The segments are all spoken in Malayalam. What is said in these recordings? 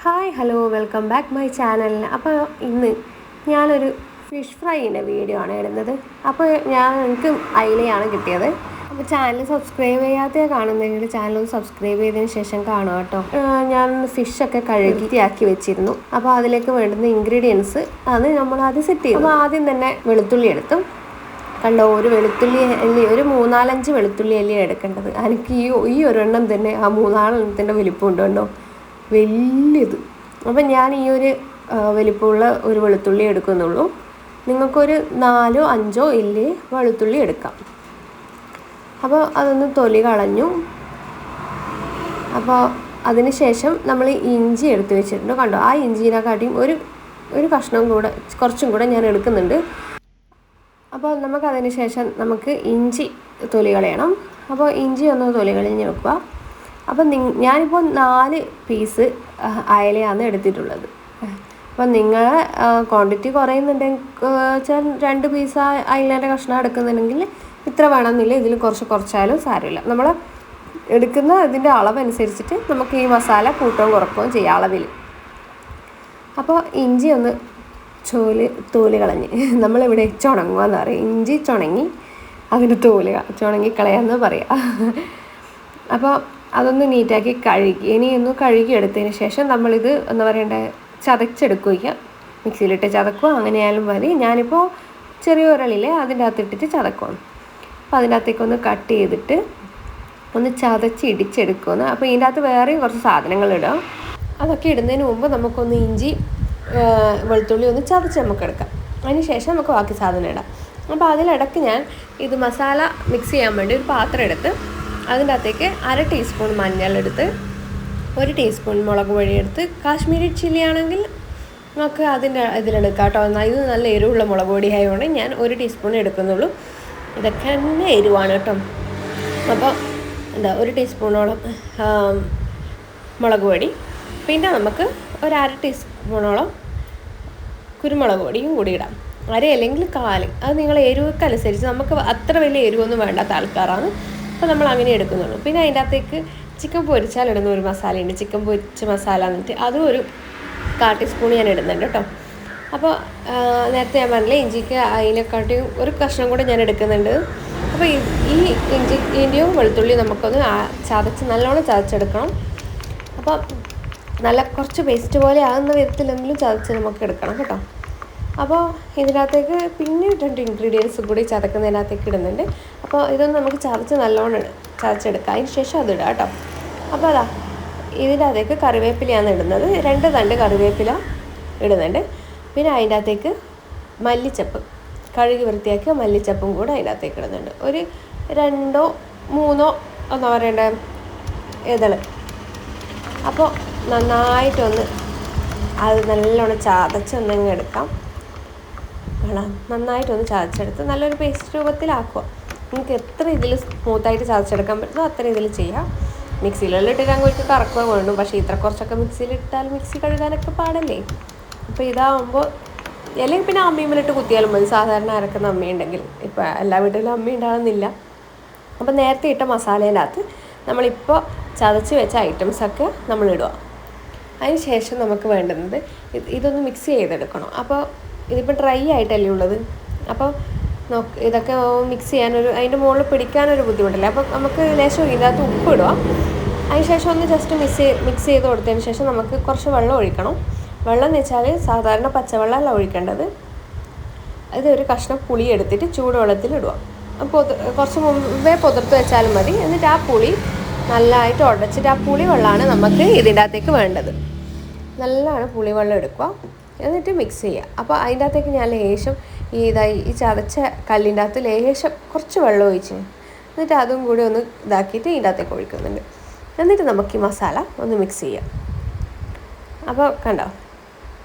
Hi hello welcome back my channel. അപ്പോൾ ഇന്ന് ഞാനൊരു ഫിഷ് ഫ്രൈൻ്റെ വീഡിയോ ആണ് ഇടുന്നത്. അപ്പോൾ എനിക്ക് അയിലയാണ് കിട്ടിയത്. അപ്പോൾ ചാനൽ സബ്സ്ക്രൈബ് ചെയ്യാതെ കാണുന്നെങ്കിൽ ചാനൽ സബ്സ്ക്രൈബ് ചെയ്തതിന് ശേഷം കാണുക കേട്ടോ. ഞാൻ ഫിഷൊക്കെ കഴുകിയാക്കി വെച്ചിരുന്നു. അപ്പോൾ അതിലേക്ക് വേണ്ടുന്ന ഇൻഗ്രീഡിയൻസ് അത് നമ്മൾ ആദ്യം സെറ്റ് ചെയ്യും. അപ്പോൾ ആദ്യം തന്നെ വെളുത്തുള്ളി എടുത്തു. കണ്ടോ, ഒരു വെളുത്തുള്ളി അല്ലി, ഒരു 3-4 വെളുത്തുള്ളി അല്ലിയാണ് എടുക്കേണ്ടത്. എനിക്ക് ഈ ഒരെണ്ണം തന്നെ ആ 3-4 വലിപ്പമുണ്ട് കണ്ടോ, വലിയത്. അപ്പം ഞാൻ ഈ ഒരു വലിപ്പമുള്ള ഒരു വെളുത്തുള്ളി എടുക്കുന്നുള്ളൂ. നിങ്ങൾക്കൊരു 4-5 ഇല്ലി വെളുത്തുള്ളി എടുക്കാം. അപ്പോൾ അതൊന്ന് തൊലി കളഞ്ഞു. അപ്പോൾ അതിന് ശേഷം നമ്മൾ ഇഞ്ചി എടുത്ത് വെച്ചിട്ടുണ്ട്. കണ്ടോ, ആ ഇഞ്ചിനെക്കാട്ടിയും ഒരു കഷ്ണം കൂടെ, കുറച്ചും കൂടെ ഞാൻ എടുക്കുന്നുണ്ട്. അപ്പോൾ നമുക്കതിന് ശേഷം നമുക്ക് ഇഞ്ചി തൊലി കളയണം. അപ്പോൾ ഇഞ്ചി ഒന്ന് തൊലി കളഞ്ഞ് വെക്കുക. അപ്പം ഞാനിപ്പോൾ 4 പീസ് അയലയാണ് എടുത്തിട്ടുള്ളത്. അപ്പം നിങ്ങൾ ക്വാണ്ടിറ്റി കുറയുന്നുണ്ടെങ്കിൽ വെച്ചാൽ 2 പീസ് അയലേൻ്റെ കഷ്ണം എടുക്കുന്നുണ്ടെങ്കിൽ ഇത്ര വേണമെന്നില്ല, ഇതിൽ കുറച്ചാലും സാരമില്ല. നമ്മൾ എടുക്കുന്ന ഇതിൻ്റെ അളവനുസരിച്ചിട്ട് നമുക്ക് ഈ മസാല കൂട്ടവും കുറക്കുകയും ചെയ്യാം അളവിൽ. അപ്പോൾ ഇഞ്ചി ഒന്ന് തോല് കളഞ്ഞ്, നമ്മളിവിടെ ചുണങ്ങുക എന്ന് പറയും. ഇഞ്ചി ചുണങ്ങി അതിൻ്റെ ചുണങ്ങി കളയാന്ന് പറയാം. അപ്പോൾ അതൊന്ന് നീറ്റാക്കി ഇനിയൊന്ന് കഴുകി എടുത്തതിന് ശേഷം നമ്മളിത് എന്താ പറയണ്ടേ, ചതച്ചെടുക്കുക. മിക്സിയിലിട്ട് ചതക്കുക, അങ്ങനെയായാലും മതി. ഞാനിപ്പോൾ ചെറിയ ഉരളില്ലേ അതിൻ്റെ അകത്തിട്ടിട്ട് ചതക്കുവാണ്. അപ്പോൾ അതിൻ്റെ അകത്തേക്കൊന്ന് കട്ട് ചെയ്തിട്ട് ഒന്ന് ചതച്ച് ഇടിച്ചെടുക്കുമെന്ന്. അപ്പോൾ ഇതിൻ്റെ അകത്ത് വേറെയും കുറച്ച് സാധനങ്ങൾ ഇടാം. അതൊക്കെ ഇടുന്നതിന് മുമ്പ് നമുക്കൊന്ന് ഇഞ്ചി വെളുത്തുള്ളി ഒന്ന് ചതച്ച് നമുക്ക് എടുക്കാം. അതിന് ശേഷം നമുക്ക് ബാക്കി സാധനം ഇടാം. അപ്പോൾ അതിലിടയ്ക്ക് ഞാൻ ഇത് മസാല മിക്സ് ചെയ്യാൻ വേണ്ടി ഒരു പാത്രം എടുത്ത് അതിൻ്റെ അകത്തേക്ക് 1/2 ടീസ്പൂൺ മഞ്ഞളെടുത്ത്, 1 ടീസ്പൂൺ മുളക് പൊടി എടുത്ത്, കാശ്മീരി ചില്ലി ആണെങ്കിൽ നമുക്ക് അതിൻ്റെ ഇതിലെടുക്കാം കേട്ടോ. ഇത് നല്ല എരിവുള്ള മുളക് പൊടി ആയതുകൊണ്ട് ഞാൻ 1 ടീസ്പൂൺ എടുക്കുന്നുള്ളൂ. ഇതൊക്കെ തന്നെ എരിവാണ് കേട്ടോ. അപ്പോൾ 1 ടീസ്പൂണോളം മുളക് പൊടി, പിന്നെ നമുക്ക് 1/2 ടീസ്പൂണോളം കുരുമുളക് പൊടിയും കൂടി ഇടാം. അല്ലെങ്കിൽ 1/4. അത് നിങ്ങളെ എരിവൊക്കെ നമുക്ക് അത്ര വലിയ എരിവൊന്നും വേണ്ടാത്ത ആൾക്കാരാണ്. അപ്പോൾ നമ്മൾ അങ്ങനെ എടുക്കുന്നുള്ളൂ. പിന്നെ അതിൻ്റെ അകത്തേക്ക് ചിക്കൻ പൊരിച്ചാലിടുന്ന ഒരു മസാലയുണ്ട്, ചിക്കൻ പൊരിച്ച മസാല എന്നിട്ട് അതും ഒരു 1/4 ടീസ്പൂൺ ഞാൻ ഇടുന്നുണ്ട് കേട്ടോ. അപ്പോൾ നേരത്തെ ഞാൻ പറഞ്ഞില്ലേ, ഇഞ്ചിക്ക് അതിനെക്കാട്ടിയും ഒരു കഷ്ണം കൂടെ ഞാൻ എടുക്കുന്നുണ്ട്. അപ്പോൾ ഈ ഇഞ്ചിയും വെളുത്തുള്ളിയും നമുക്കൊന്ന് നല്ലോണം ചതച്ചെടുക്കണം. അപ്പോൾ നല്ല കുറച്ച് പേസ്റ്റ് പോലെ ആകുന്ന വിധത്തിലെങ്കിലും ചതച്ച് നമുക്ക് എടുക്കണം കേട്ടോ. അപ്പോൾ ഇതിനകത്തേക്ക് പിന്നെ 2 ഇൻഗ്രീഡിയൻസ് കൂടി ചതക്കുന്നതിനകത്തേക്ക് ഇടുന്നുണ്ട്. അപ്പോൾ ഇതൊന്ന് നമുക്ക് നല്ലോണം ചതച്ചെടുക്കാം. അതിന് ശേഷം അതിടാം കേട്ടോ. അപ്പോൾ ഇതിൻ്റെ അകത്തേക്ക് കറിവേപ്പിലയാണ് ഇടുന്നത്. 2 തണ്ട് കറിവേപ്പില ഇടുന്നുണ്ട്. പിന്നെ അതിൻ്റെ അകത്തേക്ക് മല്ലിച്ചപ്പ്, കഴുകി വൃത്തിയാക്കിയ മല്ലിച്ചപ്പും കൂടെ അതിൻ്റെ അകത്തേക്ക് ഇടുന്നുണ്ട്. ഒരു 2-3 എന്താ പറയണ്ടേ ഇതൾ. അപ്പോൾ നന്നായിട്ടൊന്ന് അത് നല്ലോണം ചതച്ചൊന്നങ്ങ് എടുക്കാം. നന്നായിട്ടൊന്ന് ചതച്ചെടുത്ത് നല്ലൊരു പേസ്റ്റ് രൂപത്തിലാക്കുക. നിങ്ങൾക്ക് എത്ര ഇതിൽ സ്മൂത്തായിട്ട് ചതച്ചെടുക്കാൻ പറ്റുമോ അത്ര ഇതിൽ ചെയ്യാം. മിക്സിയിലെല്ലാം ഇട്ടിട്ട് അങ്ങോട്ട് കറക്കുക വേണം. പക്ഷേ ഇത്ര കുറച്ചൊക്കെ മിക്സിയിലിട്ടാൽ മിക്സി കഴുകാനൊക്കെ പാടല്ലേ. അപ്പോൾ ഇതാവുമ്പോൾ അല്ലെങ്കിൽ പിന്നെ അമ്മിയുമ്മിലിട്ട് കുത്തിയാലും മതി, സാധാരണ അരക്കുന്ന അമ്മയുണ്ടെങ്കിൽ. ഇപ്പോൾ എല്ലാ വീട്ടിലും അമ്മ ഉണ്ടാകുന്നില്ല. അപ്പോൾ നേരത്തെ ഇട്ട മസാലേൻ്റെ അകത്ത് നമ്മളിപ്പോൾ ചതച്ച് വെച്ച ഐറ്റംസൊക്കെ നമ്മളിടുക. അതിന് ശേഷം നമുക്ക് വേണ്ടുന്നത് ഇതൊന്ന് മിക്സ് ചെയ്തെടുക്കണം. അപ്പോൾ ഇതിപ്പോൾ ഡ്രൈ ആയിട്ടല്ലേ ഉള്ളത്. അപ്പോൾ ഇതൊക്കെ മിക്സ് അതിൻ്റെ മുകളിൽ പിടിക്കാനൊരു ബുദ്ധിമുട്ടില്ല. അപ്പോൾ നമുക്ക് ലേശം ഇതിനകത്ത് ഉപ്പ് ഇടുക. അതിന് ശേഷം ഒന്ന് ജസ്റ്റ് മിക്സ് ചെയ്ത് കൊടുത്തതിന് ശേഷം നമുക്ക് കുറച്ച് വെള്ളം ഒഴിക്കണം. വെള്ളം എന്ന് വെച്ചാൽ സാധാരണ പച്ചവെള്ളമല്ല ഒഴിക്കേണ്ടത്. ഇതൊരു കഷ്ണം പുളി എടുത്തിട്ട് ചൂടുവെള്ളത്തിൽ ഇടുക. കുറച്ച് മുമ്പേ പുതിർത്ത് വെച്ചാലും മതി. എന്നിട്ട് ആ പുളി നല്ലതായിട്ട് ഉടച്ചിട്ട് ആ പുളി വെള്ളമാണ് നമുക്ക് ഇതിൻ്റെ അകത്തേക്ക് വേണ്ടത്. നല്ലതാണ് പുളിവെള്ളം എടുക്കുക. എന്നിട്ട് മിക്സ് ചെയ്യുക. അപ്പോൾ അതിൻ്റെ അകത്തേക്ക് ഞാൻ ലേശം ഈ ചതച്ച കല്ലിൻ്റെ അകത്ത് ലേശം കുറച്ച് വെള്ളം ഒഴിച്ച് എന്നിട്ട് അതും കൂടി ഒന്ന് ഇതാക്കിയിട്ട് ഇതിൻ്റെ അകത്തേക്ക് ഒഴിക്കുന്നുണ്ട്. എന്നിട്ട് നമുക്ക് ഈ മസാല ഒന്ന് മിക്സ് ചെയ്യാം. അപ്പോൾ കണ്ടോ,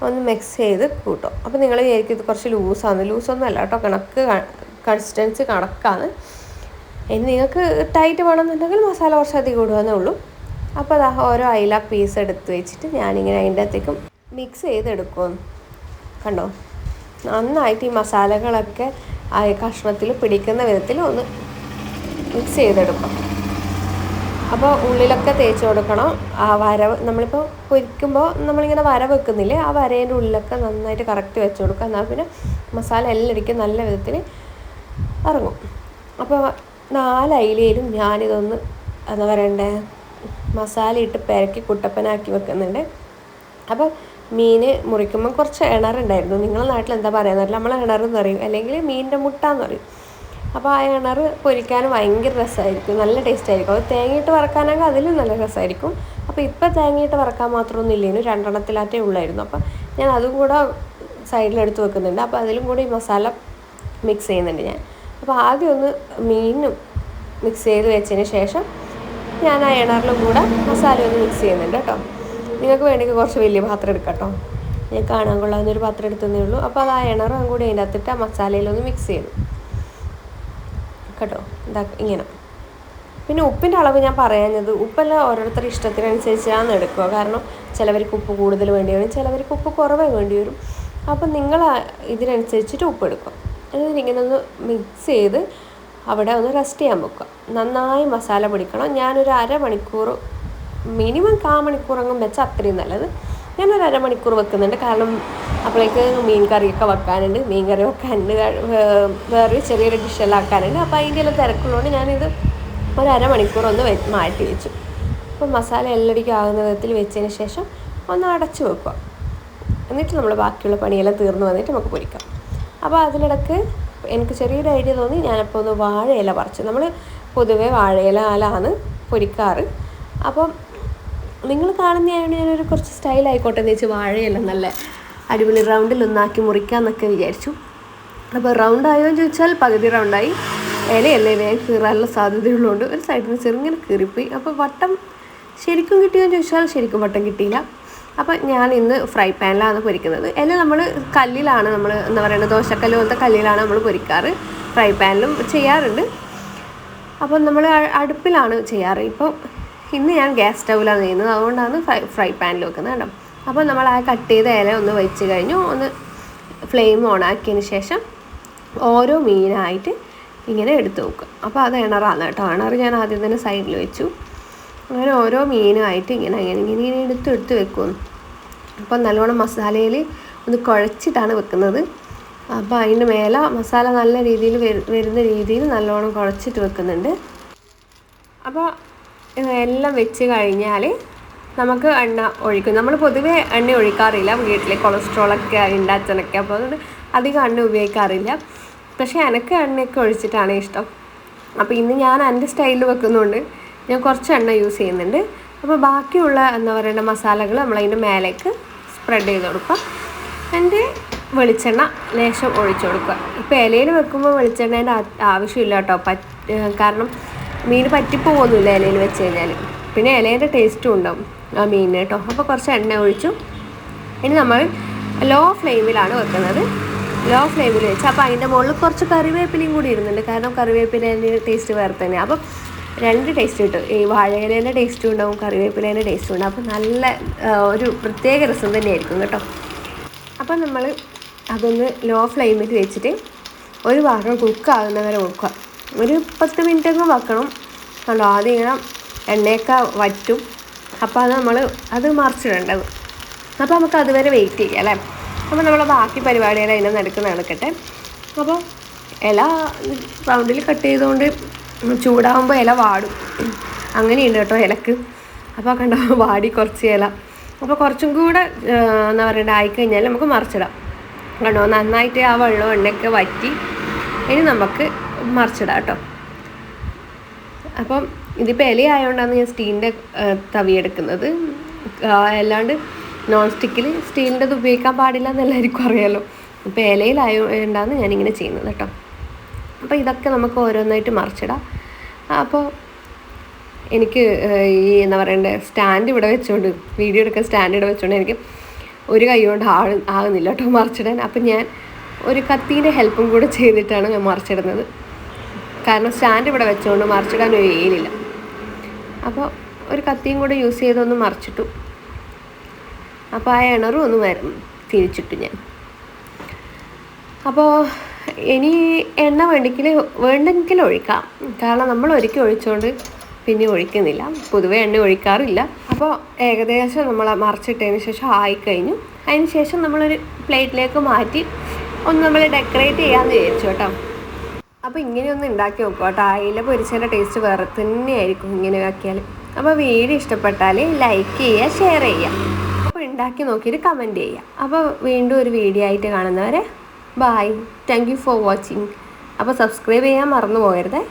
ഒന്ന് മിക്സ് ചെയ്ത് കൂട്ടും. അപ്പോൾ നിങ്ങൾ വിചാരിക്കും ഇത് കുറച്ച് ലൂസൊന്നും അല്ല കേട്ടോ, കൺസിസ്റ്റൻസി കണക്കാണ്. ഇനി നിങ്ങൾക്ക് ടൈറ്റ് വേണമെന്നുണ്ടെങ്കിൽ മസാല കുറച്ച് അധികം ഇടുകയെന്നേ ഉള്ളൂ. അപ്പോൾ ഓരോ അയില പീസ് എടുത്ത് വെച്ചിട്ട് ഞാനിങ്ങനെ അതിൻ്റെ അകത്തേക്കും മിക്സ് ചെയ്തെടുക്കുമെന്ന് കണ്ടോ. നന്നായിട്ട് ഈ മസാലകളൊക്കെ ആ കഷ്ണത്തിൽ പിടിക്കുന്ന വിധത്തിൽ ഒന്ന് മിക്സ് ചെയ്തെടുക്കാം. അപ്പോൾ ഉള്ളിലൊക്കെ തേച്ച് കൊടുക്കണം. ആ വര നമ്മളിപ്പോൾ പൊരിക്കുമ്പോൾ നമ്മളിങ്ങനെ വര വെക്കുന്നില്ലേ, ആ വരേൻ്റെ ഉള്ളിലൊക്കെ നന്നായിട്ട് കറക്റ്റ് വെച്ച് കൊടുക്കുക. എന്നാൽ പിന്നെ മസാല എല്ലായിടയ്ക്കും നല്ല വിധത്തിൽ ഇറങ്ങും. അപ്പോൾ 4 അയിലയിലും ഞാനിതൊന്ന് എന്താ പറയണ്ടേ മസാല ഇട്ട് പെരക്കി കുട്ടപ്പനാക്കി വെക്കുന്നുണ്ട്. അപ്പോൾ മീൻ മുറിക്കുമ്പോൾ കുറച്ച് ഇണറുണ്ടായിരുന്നു. നിങ്ങളുടെ നാട്ടിൽ എന്താ പറയാന്നറിയില്ല, നമ്മൾ ഇണറെന്ന് പറയും, അല്ലെങ്കിൽ മീനിൻ്റെ മുട്ട എന്ന് പറയും. അപ്പോൾ ആ ഇണർ പൊരിക്കാൻ ഭയങ്കര രസമായിരിക്കും, നല്ല ടേസ്റ്റ് ആയിരിക്കും. അത് തേങ്ങയിട്ട് വറക്കാനെങ്കിൽ അതിലും നല്ല രസമായിരിക്കും. അപ്പോൾ ഇപ്പോൾ തേങ്ങയിട്ട് വറക്കാൻ മാത്രമൊന്നും ഇല്ലേനു, 2 എണ്ണത്തിലാറ്റേ ഉള്ളായിരുന്നു. അപ്പോൾ ഞാൻ അതും കൂടെ സൈഡിലെടുത്ത് വെക്കുന്നുണ്ട്. അപ്പോൾ അതിലും കൂടി ഈ മസാല മിക്സ് ചെയ്യുന്നുണ്ട് ഞാൻ. അപ്പോൾ ആദ്യം ഒന്ന് മീനും മിക്സ് ചെയ്ത് വെച്ചതിന് ശേഷം ഞാൻ ആ ഇണറിലും കൂടെ മസാല ഒന്ന് മിക്സ് ചെയ്യുന്നുണ്ട് കേട്ടോ. നിങ്ങൾക്ക് വേണമെങ്കിൽ കുറച്ച് വലിയ പാത്രം എടുക്കാം കേട്ടോ. ഞാൻ കാണാൻ കൊള്ളാവുന്നൊരു പാത്രം എടുത്തതേ ഉള്ളൂ. അപ്പോൾ അത് ആ ഇണറും കൂടി അതിൻ്റെ അകത്തിട്ട് ആ മസാലയിലൊന്ന് മിക്സ് ചെയ്തു കേട്ടോ. ഇങ്ങനെ. പിന്നെ ഉപ്പിൻ്റെ അളവ് ഞാൻ പറയാഞ്ഞത്, ഉപ്പെല്ലാം ഓരോരുത്തരുടെ ഇഷ്ടത്തിനനുസരിച്ചാണ് എടുക്കുക. കാരണം ചിലവർക്ക് ഉപ്പ് കൂടുതൽ വേണ്ടി വരും, ചിലവർക്ക് ഉപ്പ് കുറവേ വേണ്ടി വരും. അപ്പം നിങ്ങൾ ഇതിനനുസരിച്ചിട്ട് ഉപ്പ് എടുക്കുക. എന്നിട്ട് ഇങ്ങനെ ഒന്ന് മിക്സ് ചെയ്ത് അവിടെ ഒന്ന് റെസ്റ്റ് ചെയ്യാൻ വെക്കുക. നന്നായി മസാല പിടിക്കണം. ഞാനൊരു അരമണിക്കൂർ, മിനിമം 1/4 മണിക്കൂറെങ്കിലും വെച്ചാൽ അത്രയും നല്ലത്. ഞാനൊരു അരമണിക്കൂർ വെക്കുന്നുണ്ട്. കാരണം അപ്പോഴേക്ക് മീൻ കറിയൊക്കെ വെക്കാനുണ്ട്, മീൻ കറി വെക്കാനുണ്ട്, വേറൊരു ചെറിയൊരു ഡിഷെല്ലാം ആക്കാനുണ്ട്. അപ്പോൾ അതിൻ്റെ എല്ലാം തിരക്കുള്ളതുകൊണ്ട് ഞാനിത് ഒരു അരമണിക്കൂർ ഒന്ന് മാറ്റി വെച്ചു. അപ്പോൾ മസാല എല്ലായിടയ്ക്കും ആകുന്ന വിധത്തിൽ വെച്ചതിന് ശേഷം ഒന്ന് അടച്ചു വെക്കുക. എന്നിട്ട് നമ്മൾ ബാക്കിയുള്ള പണിയെല്ലാം തീർന്നു വന്നിട്ട് നമുക്ക് പൊരിക്കാം. അപ്പോൾ അതിനിടയ്ക്ക് എനിക്ക് ചെറിയൊരു ഐഡിയ തോന്നി, ഞാനപ്പോൾ ഒന്ന് വാഴയില പറിച്ചു. നമ്മൾ പൊതുവേ വാഴയിലാണ് പൊരിക്കാറ്. അപ്പം നിങ്ങൾ കാണുന്നതായതുകൊണ്ട് ഞാനൊരു കുറച്ച് സ്റ്റൈലായിക്കോട്ടെ എന്ന് വെച്ച് വാഴയില നല്ല അടിപൊളി റൗണ്ടിലൊന്നാക്കി മുറിക്കാമെന്നൊക്കെ വിചാരിച്ചു. അപ്പോൾ റൗണ്ടായോ എന്ന് ചോദിച്ചാൽ പകുതി റൗണ്ടായി. ഇലയല്ലേ വേഗം കീറാനുള്ള സാധ്യതയുള്ളതുകൊണ്ട് ഒരു സൈഡിൽ നിന്ന് ചെറുങ്ങനെ കീറിപ്പോയി. അപ്പോൾ വട്ടം ശരിക്കും കിട്ടിയെന്ന് ചോദിച്ചാൽ ശരിക്കും വട്ടം കിട്ടിയില്ല. അപ്പോൾ ഞാൻ ഇന്ന് ഫ്രൈ പാനിലാണ് പൊരിക്കുന്നത്. ഇല നമ്മൾ കല്ലിലാണ്, നമ്മൾ എന്താ പറയുക ദോശക്കല്ല് പോലത്തെ കല്ലിലാണ് നമ്മൾ പൊരിക്കാറ്. ഫ്രൈ പാനിലും ചെയ്യാറുണ്ട്. അപ്പം നമ്മൾ അടുപ്പിലാണ് ചെയ്യാറ്. ഇപ്പോൾ ഇന്ന് ഞാൻ ഗ്യാസ് സ്റ്റൗവിലാണ് ചെയ്യുന്നത്, അതുകൊണ്ടാണ് ഫ്രൈ പാനിൽ വെക്കുന്നത് കേട്ടോ. അപ്പോൾ നമ്മൾ ആ കട്ട് ചെയ്ത ഇല ഒന്ന് വെച്ച് കഴിഞ്ഞു, ഒന്ന് ഫ്ലെയിം ഓൺ ആക്കിയതിന് ശേഷം ഓരോ മീനായിട്ട് ഇങ്ങനെ എടുത്ത് വെക്കുക. അപ്പോൾ അത് ഇണറാണ് കേട്ടോ. ഇണർ ഞാൻ ആദ്യം തന്നെ സൈഡിൽ വെച്ചു. അങ്ങനെ ഓരോ മീനുമായിട്ട് ഇങ്ങനെ എടുത്ത് വെക്കുമെന്ന്. അപ്പോൾ നല്ലോണം മസാലയിൽ ഒന്ന് കുഴച്ചിട്ടാണ് വെക്കുന്നത്. അപ്പോൾ അതിൻ്റെ മേലെ മസാല നല്ല രീതിയിൽ വരുന്ന രീതിയിൽ നല്ലോണം കുഴച്ചിട്ട് വെക്കുന്നുണ്ട്. അപ്പോൾ എല്ലാം വെച്ച് കഴിഞ്ഞാൽ നമുക്ക് എണ്ണ ഒഴിക്കും. നമ്മൾ പൊതുവേ എണ്ണ ഒഴിക്കാറില്ല വീട്ടിൽ, കൊളസ്ട്രോളൊക്കെ ഉണ്ട് അച്ഛനൊക്കെ, അപ്പോൾ അതുകൊണ്ട് അധികം എണ്ണ ഉപയോഗിക്കാറില്ല. പക്ഷേ എനിക്ക് എണ്ണയൊക്കെ ഒഴിച്ചിട്ടാണ് ഇഷ്ടം. അപ്പോൾ ഇന്ന് ഞാൻ എൻ്റെ സ്റ്റൈലിൽ വെക്കുന്നതുകൊണ്ട് ഞാൻ കുറച്ച് എണ്ണ യൂസ് ചെയ്യുന്നുണ്ട്. അപ്പോൾ ബാക്കിയുള്ള എന്താ പറയുക മസാലകൾ നമ്മളതിൻ്റെ മേലേക്ക് സ്പ്രെഡ് ചെയ്ത് കൊടുക്കുക. എൻ്റെ വെളിച്ചെണ്ണ ലേശം ഒഴിച്ചു കൊടുക്കുക. ഇപ്പോൾ ഇലയിൽ വെക്കുമ്പോൾ വെളിച്ചെണ്ണേൻ്റെ ആവശ്യമില്ല കേട്ടോ. കാരണം മീൻ പറ്റിപ്പോകുന്നില്ല ഇലയിൽ വെച്ച് കഴിഞ്ഞാൽ. പിന്നെ ഇലേൻ്റെ ടേസ്റ്റും ഉണ്ടാവും ആ മീനിന് കേട്ടോ. അപ്പോൾ കുറച്ച് എണ്ണ ഒഴിച്ചു. ഇനി നമ്മൾ ലോ ഫ്ലെയിമിലാണ് വെക്കുന്നത്. ലോ ഫ്ലെയിമിൽ വെച്ച് അപ്പോൾ അതിൻ്റെ മുകളിൽ കുറച്ച് കറിവേപ്പിലയും കൂടി ഇടുന്നുണ്ട്. കാരണം കറിവേപ്പിലേൻ്റെ ടേസ്റ്റ് വേറെ തന്നെ. അപ്പം 2 ടേസ്റ്റ് കിട്ടും. ഈ വാഴയിലേൻ്റെ ടേസ്റ്റും ഉണ്ടാവും, കറിവേപ്പിലേൻ്റെ ടേസ്റ്റും ഉണ്ടാവും. അപ്പോൾ നല്ല ഒരു പ്രത്യേക രസം തന്നെയായിരിക്കും കേട്ടോ. അപ്പം നമ്മൾ അതൊന്ന് ലോ ഫ്ലെയിമിൽ വെച്ചിട്ട് ഒരു ഭാഗം കുക്കാകുന്നവരെ വെക്കുക. ഒരു 10 മിനിറ്റൊക്കെ വെക്കണം. കണ്ടോ ആദ്യം ഇങ്ങനെ എണ്ണയൊക്കെ വറ്റും. അപ്പോൾ അത് മറിച്ചിടേണ്ടത്. അപ്പോൾ നമുക്ക് അതുവരെ വെയിറ്റ് ചെയ്യാം അല്ലേ. അപ്പോൾ നമ്മൾ ബാക്കി പരിപാടികൾ അതിനെ നടക്കട്ടെ. അപ്പോൾ ഇല റൗണ്ടിൽ കട്ട് ചെയ്തുകൊണ്ട് ചൂടാകുമ്പോൾ ഇല വാടും, അങ്ങനെയുണ്ട് കേട്ടോ ഇലക്ക്. അപ്പോൾ കണ്ടോ വാടി കുറച്ച് ഇല. അപ്പോൾ കുറച്ചും കൂടെ എന്താ പറയുക ആയിക്കഴിഞ്ഞാൽ നമുക്ക് മറിച്ചിടാം. കണ്ടോ നന്നായിട്ട് ആ വെള്ളം എണ്ണയൊക്കെ വറ്റി. ഇനി നമുക്ക് മറിച്ചിടാം കേട്ടോ. അപ്പം ഇതിപ്പോൾ ഇല ആയതുകൊണ്ടാണ് ഞാൻ സ്റ്റീലിൻ്റെ തവി എടുക്കുന്നത്. അല്ലാണ്ട് നോൺ സ്റ്റിക്കിൽ സ്റ്റീലിൻ്റെത് ഉപയോഗിക്കാൻ പാടില്ല എന്ന് എല്ലാവർക്കും അറിയാമല്ലോ. ഇപ്പോൾ ഇലയിലായതുകൊണ്ടാണ് ഞാനിങ്ങനെ ചെയ്യുന്നത് കേട്ടോ. അപ്പോൾ ഇതൊക്കെ നമുക്ക് ഓരോന്നായിട്ട് മറിച്ചിടാം. അപ്പോൾ എനിക്ക് ഈ എന്താ പറയണ്ടേ സ്റ്റാൻഡ് ഇവിടെ വെച്ചുകൊണ്ട് വീഡിയോ എടുക്കാൻ സ്റ്റാൻഡ് ഇവിടെ വെച്ചുകൊണ്ട് എനിക്ക് ഒരു കൈ കൊണ്ട് ആകുന്നില്ല കേട്ടോ മറിച്ചിടാൻ. അപ്പം ഞാൻ ഒരു കത്തീൻ്റെ ഹെൽപ്പും കൂടെ ചെയ്തിട്ടാണ് ഞാൻ മറിച്ചിടുന്നത്. കാരണം സ്റ്റാൻഡ് ഇവിടെ വെച്ചുകൊണ്ട് മറിച്ചിടാൻ ഒരു ഏലില്ല. അപ്പോൾ ഒരു കത്തിയും കൂടെ യൂസ് ചെയ്തൊന്ന് മറിച്ചിട്ടു. അപ്പോൾ ആ ഇണറും ഒന്ന് തിരിച്ചിട്ടു ഞാൻ. അപ്പോൾ ഇനി എണ്ണ വേണ്ടെങ്കിൽ ഒഴിക്കാം. കാരണം നമ്മൾ ഒരിക്കൽ ഒഴിച്ചുകൊണ്ട് പിന്നെ ഒഴിക്കുന്നില്ല, പൊതുവേ എണ്ണ ഒഴിക്കാറില്ല. അപ്പോൾ ഏകദേശം നമ്മൾ മറിച്ചിട്ടതിന് ശേഷം ആയിക്കഴിഞ്ഞു. അതിന് ശേഷം നമ്മളൊരു പ്ലേറ്റിലേക്ക് മാറ്റി ഒന്ന് നമ്മൾ ഡെക്കറേറ്റ് ചെയ്യാമെന്ന് വിചാരിച്ചു കേട്ടോ. അപ്പോൾ ഇങ്ങനെയൊന്ന് ഉണ്ടാക്കി നോക്കുക കേട്ടോ. അയില പൊരിച്ചതിൻ്റെ ടേസ്റ്റ് വേറെ തന്നെയായിരിക്കും ഇങ്ങനെ ആക്കിയാൽ. അപ്പോൾ വീഡിയോ ഇഷ്ടപ്പെട്ടാൽ ലൈക്ക് ചെയ്യുക, ഷെയർ ചെയ്യുക. അപ്പോൾ ഉണ്ടാക്കി നോക്കിയിട്ട് കമൻറ്റ് ചെയ്യുക. അപ്പോൾ വീണ്ടും ഒരു വീഡിയോ ആയിട്ട് കാണുന്നവരെ bye. Thank you for watching. അപ്പോൾ സബ്സ്ക്രൈബ് ചെയ്യാൻ മറന്നു പോകരുതേ.